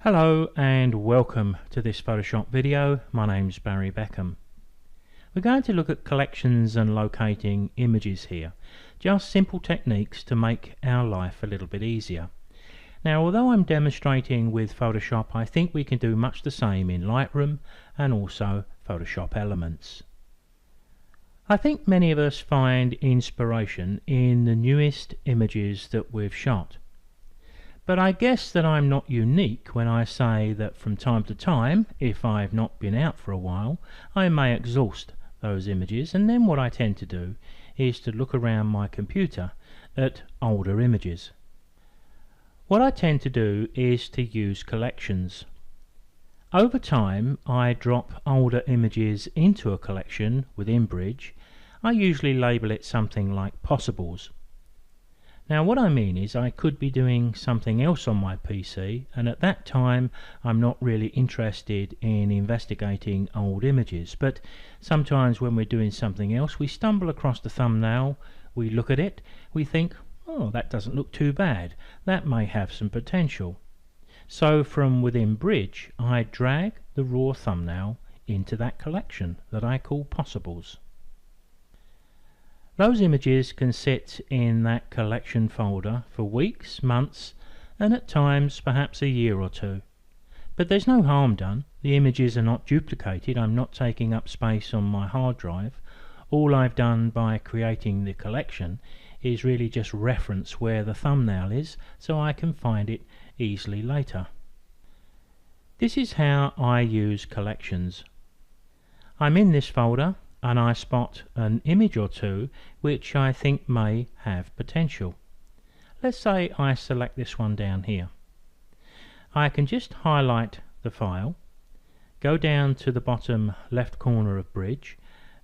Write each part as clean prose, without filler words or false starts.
Hello and welcome to this Photoshop video. My name's Barry Beckham. We're going to look at collections and locating images here. Just simple techniques to make our life a little bit easier. Now, although I'm demonstrating with Photoshop, I think we can do much the same in Lightroom and also Photoshop Elements. I think many of us find inspiration in the newest images that we've shot. But I guess that I'm not unique when I say that from time to time, if I've not been out for a while, I may exhaust those images, and then what I tend to do is to look around my computer at older images. What I tend to do is to use collections. Over time, I drop older images into a collection within Bridge. I usually label it something like Possibles. Now what I mean is I could be doing something else on my PC, and at that time I'm not really interested in investigating old images, but sometimes when we're doing something else we stumble across the thumbnail, we look at it, we think, oh, that doesn't look too bad, that may have some potential. So from within Bridge I drag the raw thumbnail into that collection that I call Possibles. Those images can sit in that collection folder for weeks, months, and at times perhaps a year or two. But there's no harm done. The images are not duplicated. I'm not taking up space on my hard drive. All I've done by creating the collection is really just reference where the thumbnail is so I can find it easily later. This is how I use collections. I'm in this folder and I spot an image or two which I think may have potential. Let's say I select this one down here. I can just highlight the file, go down to the bottom left corner of Bridge,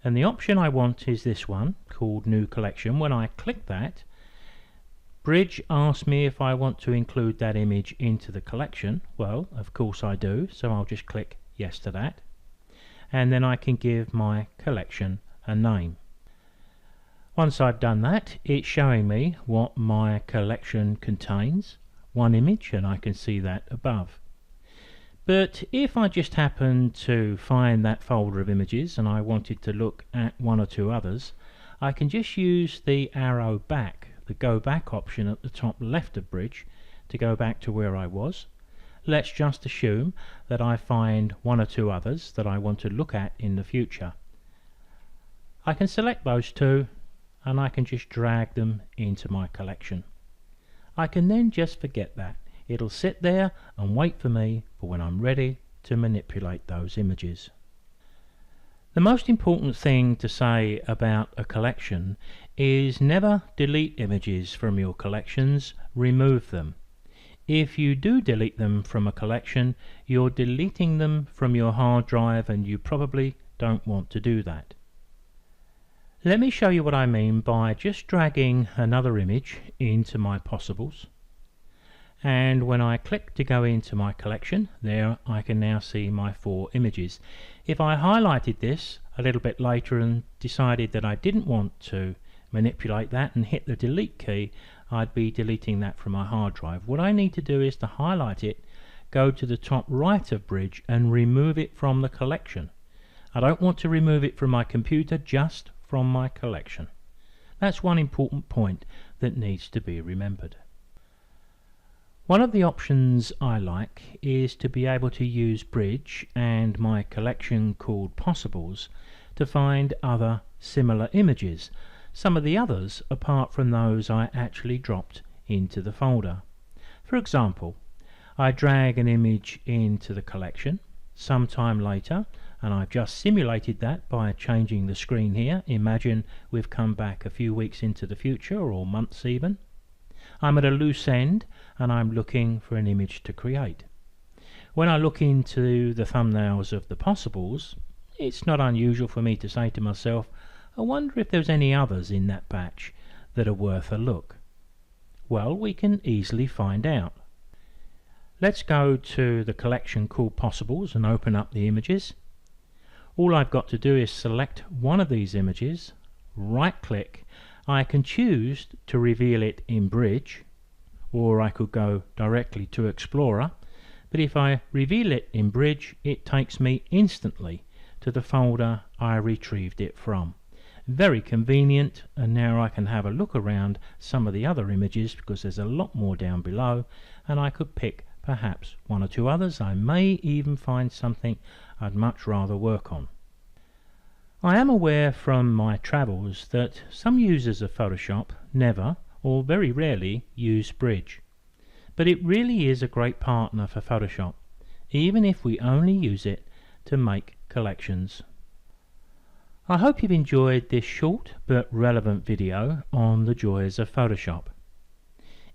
and the option I want is this one called New Collection. When I click that, Bridge asks me if I want to include that image into the collection. Well, of course I do, so I'll just click yes to that. And then I can give my collection a name. Once I've done that, it's showing me what my collection contains, one image, and I can see that above. But if I just happened to find that folder of images and I wanted to look at one or two others, I can just use the arrow back, the go back option at the top left of Bridge, to go back to where I was. Let's just assume that I find one or two others that I want to look at in the future. I can select those two and I can just drag them into my collection. I can then just forget that. It'll sit there and wait for me for when I'm ready to manipulate those images. The most important thing to say about a collection is never delete images from your collections, remove them. If you do delete them from a collection, you're deleting them from your hard drive and you probably don't want to do that. Let me show you what I mean by just dragging another image into my Possibles. And when I click to go into my collection, there I can now see my 4 images. If I highlighted this a little bit later and decided that I didn't want to manipulate that and hit the delete key, I'd be deleting that from my hard drive. What I need to do is to highlight it, go to the top right of Bridge and remove it from the collection. I don't want to remove it from my computer, just from my collection. That's one important point that needs to be remembered. One of the options I like is to be able to use Bridge and my collection called Possibles to find other similar images. Some of the others apart from those I actually dropped into the folder. For example, I drag an image into the collection sometime later, and I've just simulated that by changing the screen here. Imagine we've come back a few weeks into the future, or months even. I'm at a loose end and I'm looking for an image to create. When I look into the thumbnails of the Possibles, it's not unusual for me to say to myself, I wonder if there's any others in that batch that are worth a look. Well, we can easily find out. Let's go to the collection called Possibles and open up the images. All I've got to do is select one of these images, right click. I can choose to reveal it in Bridge, or I could go directly to Explorer, but if I reveal it in Bridge, it takes me instantly to the folder I retrieved it from. Very convenient, and now I can have a look around some of the other images because there's a lot more down below, and I could pick perhaps one or two others. I may even find something I'd much rather work on. I am aware from my travels that some users of Photoshop never or very rarely use Bridge, but it really is a great partner for Photoshop, even if we only use it to make collections. I hope you've enjoyed this short but relevant video on the joys of Photoshop.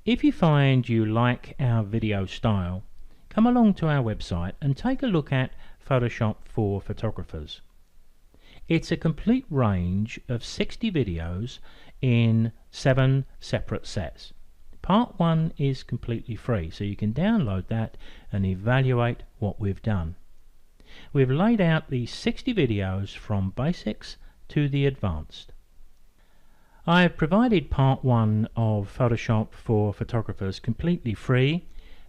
If you find you like our video style, come along to our website and take a look at Photoshop for Photographers. It's a complete range of 60 videos in 7 separate sets. Part 1 is completely free, so you can download that and evaluate what we've done. We've laid out these 60 videos from basics to the advanced. I've provided part 1 of Photoshop for Photographers completely free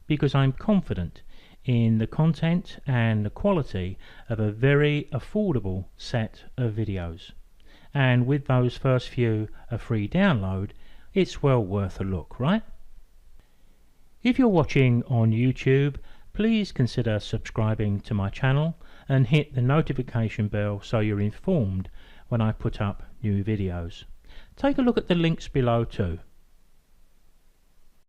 because I'm confident in the content and the quality of a very affordable set of videos. And with those first few a free download, it's well worth a look, right? If you're watching on YouTube, please consider subscribing to my channel and hit the notification bell so you're informed when I put up new videos. Take a look at the links below too.